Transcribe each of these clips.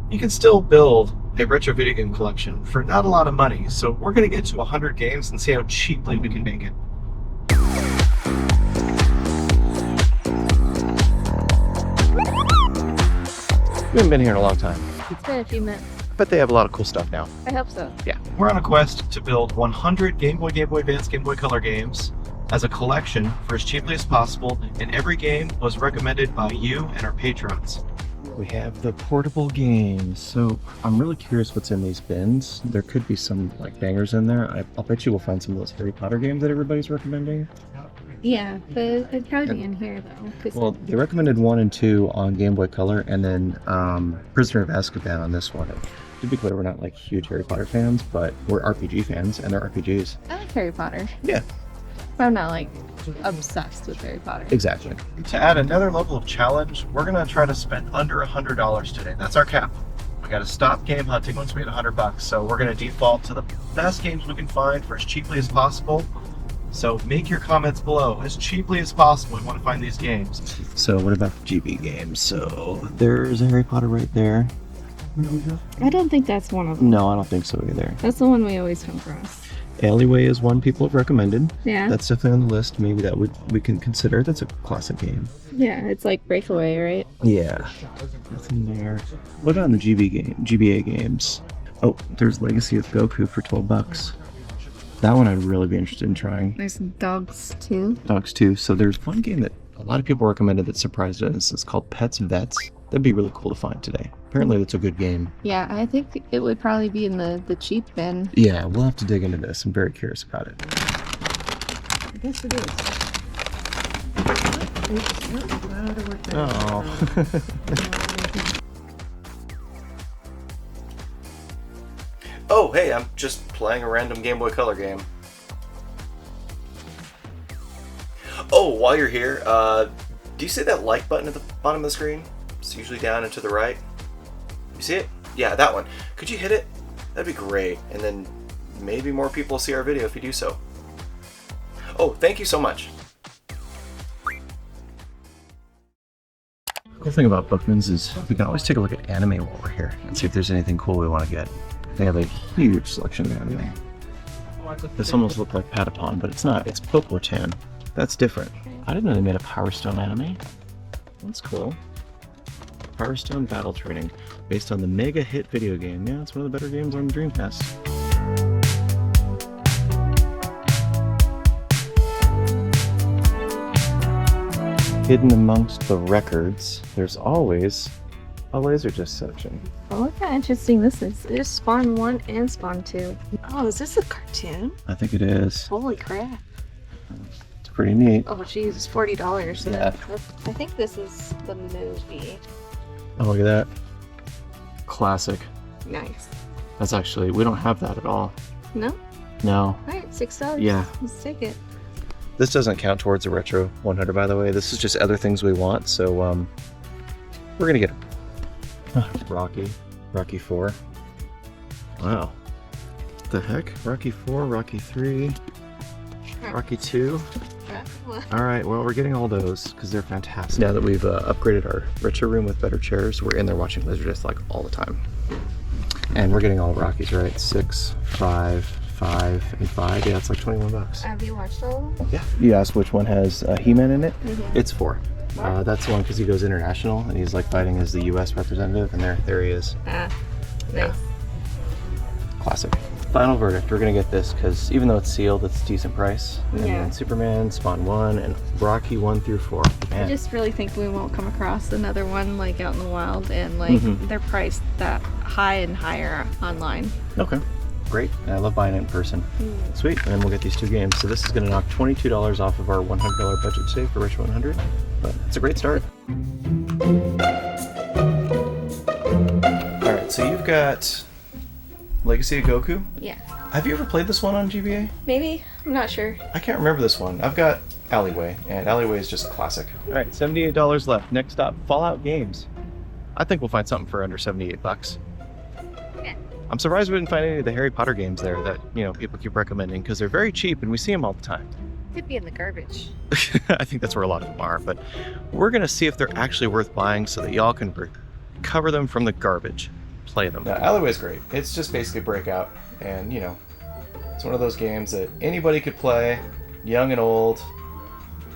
you can still build a retro video game collection for not a lot of money. So we're going to get to 100 games and see how cheaply we can make it. We haven't been here in a long time. It's been a few minutes. But they have a lot of cool stuff now. I hope so. Yeah. We're on a quest to build 100 Game Boy, Game Boy Advance, Game Boy Color games as a collection for as cheaply as possible, and every game was recommended by you and our patrons. We have the portable games. So I'm really curious what's in these bins. There could be some like bangers in there. I'll bet you we'll find some of those Harry Potter games that everybody's recommending. Yeah, but it'd probably be in here though. Well, they recommended 1 and 2 on Game Boy Color, and then Prisoner of Azkaban on this one. To be clear, we're not like huge Harry Potter fans, but we're RPG fans, and they're RPGs. I like Harry Potter. Yeah. But I'm not like obsessed with Harry Potter. Exactly. To add another level of challenge, we're gonna try to spend under $100 today. That's our cap. We gotta stop game hunting once we hit $100. So we're gonna default to the best games we can find for as cheaply as possible. So make your comments below as cheaply as possible. We want to find these games. So what about the GB games? So there's a Harry Potter right there. I don't think that's one of them. No, I don't think so either. That's the one we always come across. Alleyway is one people have recommended. Yeah. That's definitely on the list. Maybe that we can consider. That's a classic game. Yeah, it's like Breakaway, right? Yeah. Nothing there. What about the GBA games? Oh, there's Legacy of Goku for $12. That one I'd really be interested in trying. There's Dogs too. Dogs too. So there's one game that a lot of people recommended that surprised us. It's called Pets Vets. That'd be really cool to find today. Apparently that's a good game. Yeah, I think it would probably be in the cheap bin. Yeah, we'll have to dig into this. I'm very curious about it. I guess it is. Oh. Oh, hey, I'm just playing a random Game Boy Color game. Oh, while you're here, do you see that like button at the bottom of the screen? It's usually down and to the right. You see it? Yeah, that one. Could you hit it? That'd be great. And then maybe more people will see our video if you do so. Oh, thank you so much. The cool thing about Bookman's is we can always take a look at anime while we're here and see if there's anything cool we want to get. They have a huge selection of anime. This almost looked like Patapon, but it's not. It's Popotan. That's different. I didn't know they made a Power Stone anime. That's cool. Power Stone Battle Training, based on the mega hit video game. Yeah, it's one of the better games on the Dreamcast. Hidden amongst the records, there's always a Laserdisc section. Oh, look how interesting this is. There's Spawn 1 and Spawn 2. Oh, is this a cartoon? I think it is. Holy crap. It's pretty neat. Oh, geez, it's $40. So Yeah. I think this is the movie. Oh, look at that. Classic. Nice. That's actually, we don't have that at all. No? No. All right, $6. Yeah. Let's take it. This doesn't count towards a Retro 100, by the way. This is just other things we want, so we're gonna get it. Rocky 4. Wow. What the heck? Rocky 4, Rocky 3, Rocky 2. Alright, well, we're getting all those because they're fantastic. Now that we've upgraded our retro room with better chairs, we're in there watching Laserdisc like all the time. And we're getting all Rockies, right? 6, 5, 5, and 5. Yeah, it's like $21. Have you watched all of them? Yeah. You asked which one has He-Man in it? Mm-hmm. It's 4. That's the one because he goes international and he's like fighting as the U.S. representative, and there he is. Nice. Yeah. Classic. Final verdict, we're gonna get this because even though it's sealed, it's a decent price. And Yeah. then Superman, Spawn 1, and Rocky 1 through 4. Man. I just really think we won't come across another one like out in the wild, and like they're priced that high and higher online. Okay. Great. And I love buying it in person. Sweet. And then we'll get these 2 games. So this is gonna knock $22 off of our $100 budget today for Retro 100. But it's a great start. Alright, so you've got Legacy of Goku. Yeah. Have you ever played this one on GBA? Maybe. I'm not sure. I can't remember this one. I've got Alleyway, and Alleyway is just a classic. Alright, $78 left. Next stop, Fallout Games. I think we'll find something for under $78. Yeah. I'm surprised we didn't find any of the Harry Potter games there that, you know, people keep recommending because they're very cheap and we see them all the time. Could be in the garbage. I think that's where a lot of them are, but we're gonna see if they're actually worth buying so that y'all can recover them from the garbage. play them. Yeah, Alleyway's great. It's just basically Breakout, and you know, it's one of those games that anybody could play, young and old,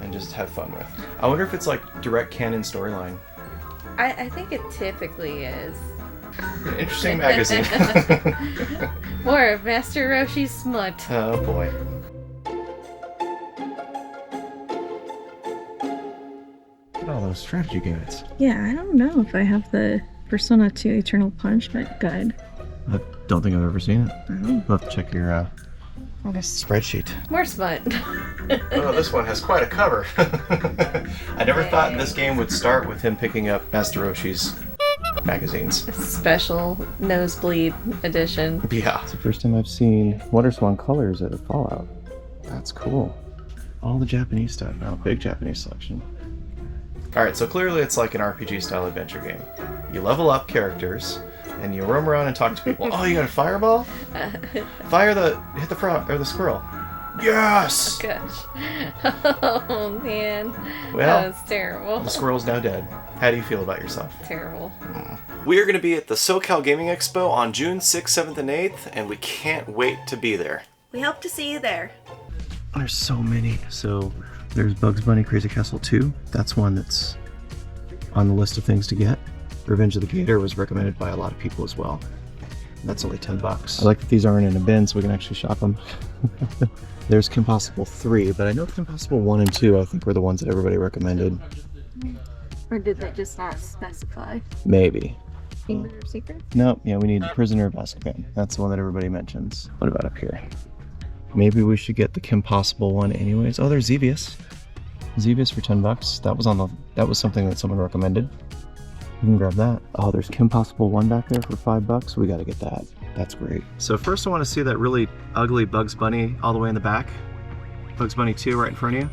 and just have fun with. I wonder if it's like direct canon storyline. I think it typically is. An interesting magazine. More of Master Roshi's smut. Oh boy. Look at all those strategy guides. Yeah, I don't know if I have the Persona 2 Eternal Punishment guide. I don't think I've ever seen it. Oh. You'll have to check your spreadsheet. More smut. Oh, this one has quite a cover. I never thought this game would start with him picking up Master Roshi's magazines. Special nosebleed edition. Yeah. It's the first time I've seen WonderSwan colors at a Fallout. That's cool. All the Japanese stuff now. Big Japanese selection. Alright, so clearly it's like an RPG style adventure game. You level up characters, and you roam around and talk to people. Oh, you got a fireball? Hit the frog, or the squirrel. Yes! Gosh. Oh, man. Well, that was terrible. The squirrel's now dead. How do you feel about yourself? Terrible. We are going to be at the SoCal Gaming Expo on June 6th, 7th, and 8th, and we can't wait to be there. We hope to see you there. There's so many. So there's Bugs Bunny Crazy Castle 2. That's one that's on the list of things to get. Revenge of the Gator was recommended by a lot of people as well. That's only $10. I like that these aren't in a bin so we can actually shop them. There's Kim Possible 3, but I know Kim Possible 1 and 2 I think were the ones that everybody recommended. Or did they just not specify? Maybe. Chamber of Secrets? Nope, yeah, we need Prisoner of Azkaban. That's the one that everybody mentions. What about up here? Maybe we should get the Kim Possible one anyways. Oh, there's Xevious. Xevious for $10. That was something that someone recommended. You can grab that. Oh, there's Kim Possible 1 back there for $5. We gotta get that. That's great. So first I want to see that really ugly Bugs Bunny all the way in the back. Bugs Bunny 2 right in front of you.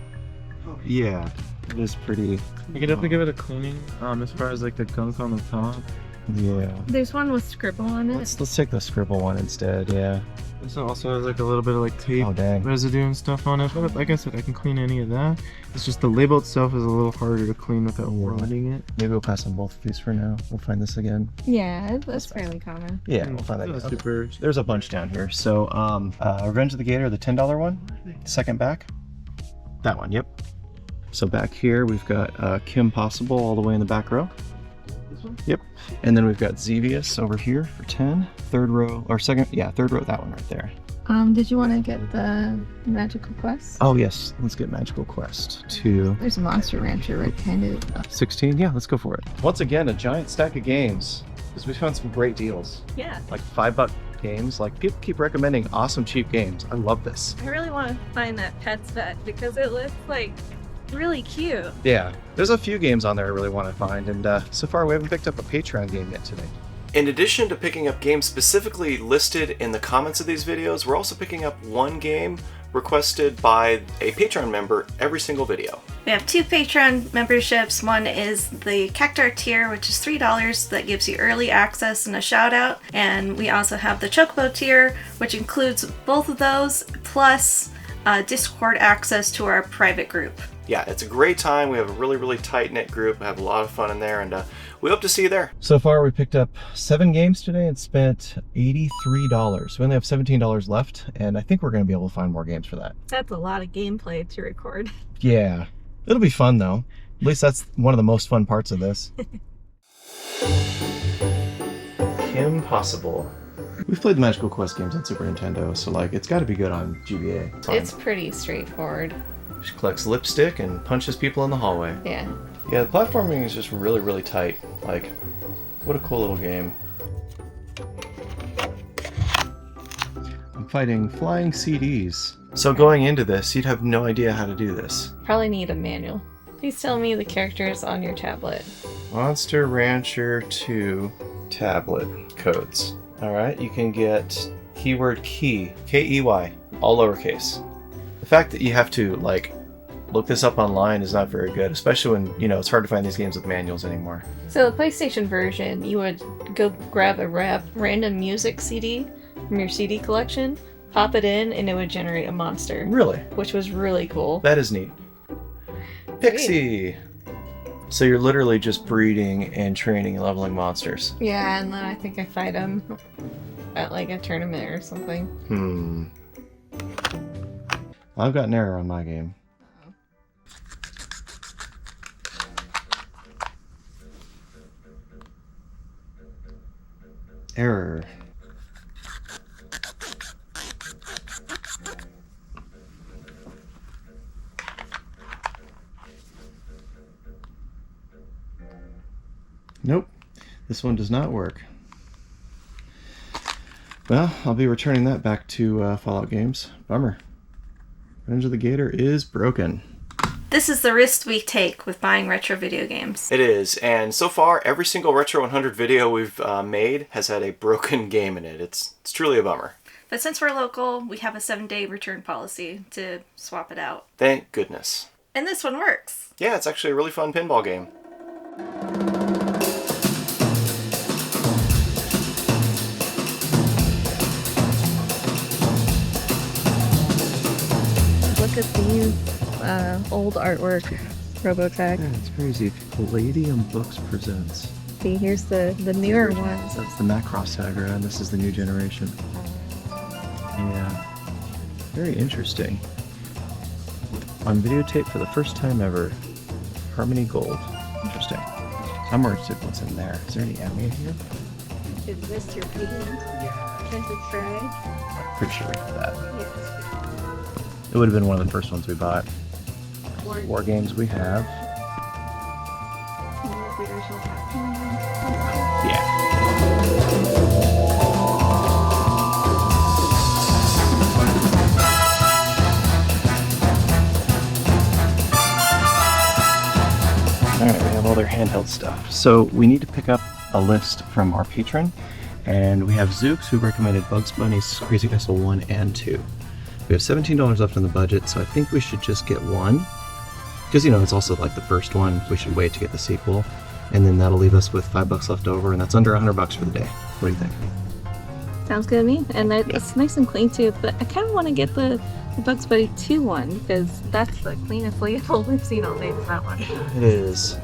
Yeah, it is pretty. You could definitely give it a cleaning, as far as like the gunk on the top. Yeah. There's one with scribble on it. Let's take the scribble one instead, yeah. This one also has like a little bit of like tape residue and stuff on it, but like I said, I can clean any of that. It's just the label itself is a little harder to clean without ruining it. Maybe we'll pass on both of these for now. We'll find this again. Yeah, that's fairly common. Yeah, we'll find that again. Super. There's a bunch down here. So, Revenge of the Gator, the $10 one, second back. That one, yep. So back here we've got Kim Possible all the way in the back row. This one? Yep. And then we've got Xevious over here for 10. Third row, or second, yeah, third row, that one right there. Did you want to get the Magical Quest? Oh yes, let's get Magical Quest 2. There's a Monster Rancher right behind it. 16, yeah, let's go for it. Once again, a giant stack of games, because we found some great deals. Yeah. Like $5 games, like people keep recommending awesome cheap games. I love this. I really want to find that Pets Vet because it looks like really cute. Yeah, there's a few games on there I really want to find, and so far we haven't picked up a Patreon game yet today. In addition to picking up games specifically listed in the comments of these videos, we're also picking up one game requested by a Patreon member every single video. We have 2 Patreon memberships. One is the Cactar tier, which is $3 that gives you early access and a shout out. And we also have the Chocobo tier, which includes both of those, plus Discord access to our private group. Yeah, it's a great time. We have a really, really tight-knit group. We have a lot of fun in there, and we hope to see you there. So far, we picked up 7 games today and spent $83. We only have $17 left, and I think we're going to be able to find more games for that. That's a lot of gameplay to record. Yeah. It'll be fun, though. At least that's one of the most fun parts of this. Kim Possible. We've played the Magical Quest games on Super Nintendo, so like it's got to be good on GBA. It's pretty straightforward. She collects lipstick and punches people in the hallway. Yeah. Yeah, the platforming is just really, really tight. Like, what a cool little game. I'm fighting flying CDs. So going into this, you'd have no idea how to do this. Probably need a manual. Please tell me the characters on your tablet. Monster Rancher 2 tablet codes. Alright, you can get keyword key, K-E-Y, all lowercase. The fact that you have to, like, look this up online is not very good, especially when, you know, it's hard to find these games with manuals anymore. So the PlayStation version, you would go grab a random music CD from your CD collection, pop it in, and it would generate a monster. Really? Which was really cool. That is neat. Pixie! So you're literally just breeding and training and leveling monsters. Yeah, and then I think I fight them at like a tournament or something. I've got an error on my game. Error. Nope, this one does not work. Well, I'll be returning that back to Fallout Games. Bummer. Revenge of the Gator is broken. This is the risk we take with buying retro video games. It is, and so far, every single Retro 100 video we've made has had a broken game in it. It's truly a bummer. But since we're local, we have a 7-day return policy to swap it out. Thank goodness. And this one works. Yeah, it's actually a really fun pinball game. Look at these old artwork, Robotech. Yeah, it's crazy. Palladium Books presents. See, here's the newer ones. That's the Macross Saga, and this is the new generation. Yeah. Very interesting. On videotape for the first time ever. Harmony Gold. Interesting. I'm more interested in what's in there. Is there any ammo in here? Is this your paint? Yeah. Can we try? Pretty sure we have that. Yes. It would have been one of the first ones we bought. War games we have. Yeah. Alright, we have all their handheld stuff. So we need to pick up a list from our patron, and we have Zooks who recommended Bugs Bunny's Crazy Castle 1 and 2. We have $17 left in the budget, so I think we should just get one. Because, you know, it's also like the first one. We should wait to get the sequel. And then that'll leave us with $5 left over, and that's under $100 for the day. What do you think? Sounds good to me. And it's nice and clean too, but I kind of want to get the Bugs Bunny 2 one, because that's the cleanest label we've seen all day with that one. It is.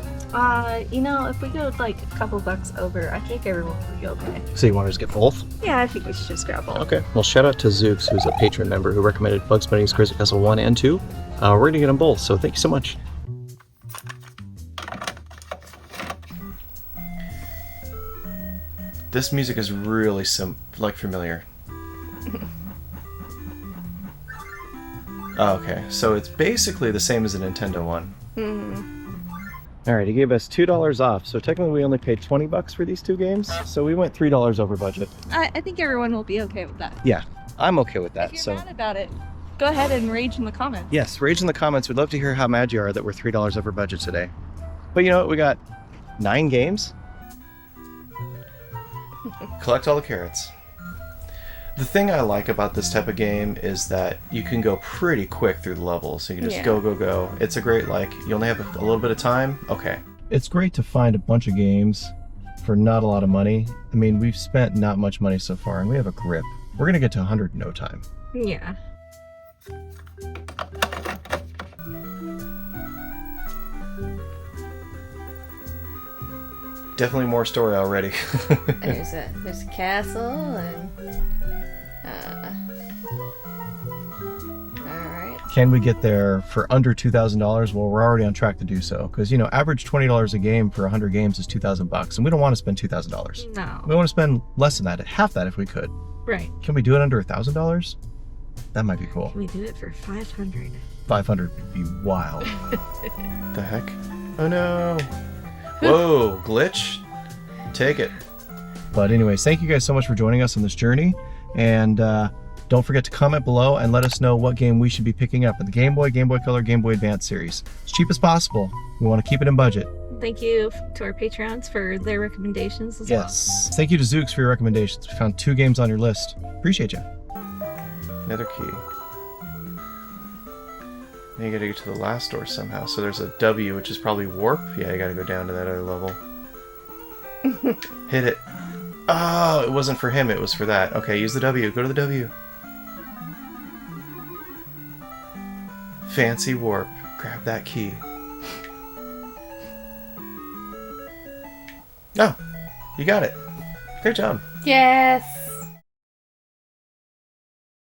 You know, if we go like a couple bucks over, I think everyone will be okay. So you want to just get both? Yeah, I think we should just grab both. Okay. Well, shout out to Zooks, who's a patron member who recommended Bugs Bunny's Crazy Castle 1 and 2. We're going to get them both, so thank you so much. This music is really familiar. Oh, okay, so it's basically the same as the Nintendo one. Alright, he gave us $2 off, so technically we only paid $20 for these two games, so we went $3 over budget. I think everyone will be okay with that. Yeah, I'm okay with that. If you're mad about it, go ahead and rage in the comments. Yes, rage in the comments. We'd love to hear how mad you are that we're $3 over budget today. But you know what? We got 9 games. Collect all the carrots. The thing I like about this type of game is that you can go pretty quick through the levels. So you can just go. It's a great, you only have a little bit of time. Okay. It's great to find a bunch of games for not a lot of money. I mean, we've spent not much money so far, and we have a grip. We're going to get to 100 in no time. Yeah. Definitely more story already. There's a castle and alright. Can we get there for under $2,000? Well, we're already on track to do so, because you know, average $20 a game for 100 games is $2,000, and we don't want to spend $2,000. No. We want to spend less than that, half that if we could. Right. Can we do it under $1,000? That might be cool. Can we do it for 500? 500 would be wild. The heck? Oh no! Whoa, glitch? Take it. But anyways, thank you guys so much for joining us on this journey, and don't forget to comment below and let us know what game we should be picking up in the Game Boy, Game Boy Color, Game Boy Advance series. As cheap as possible. We want to keep it in budget. Thank you to our patrons for their recommendations as well. Yes. Thank you to Zooks for your recommendations. We found 2 games on your list. Appreciate you. Another key. Now you gotta get to the last door somehow. So there's a W, which is probably warp. Yeah, you gotta go down to that other level. Hit it. Oh, it wasn't for him, it was for that. Okay, use the W. Go to the W. Fancy warp. Grab that key. Oh, you got it. Great job. Yes.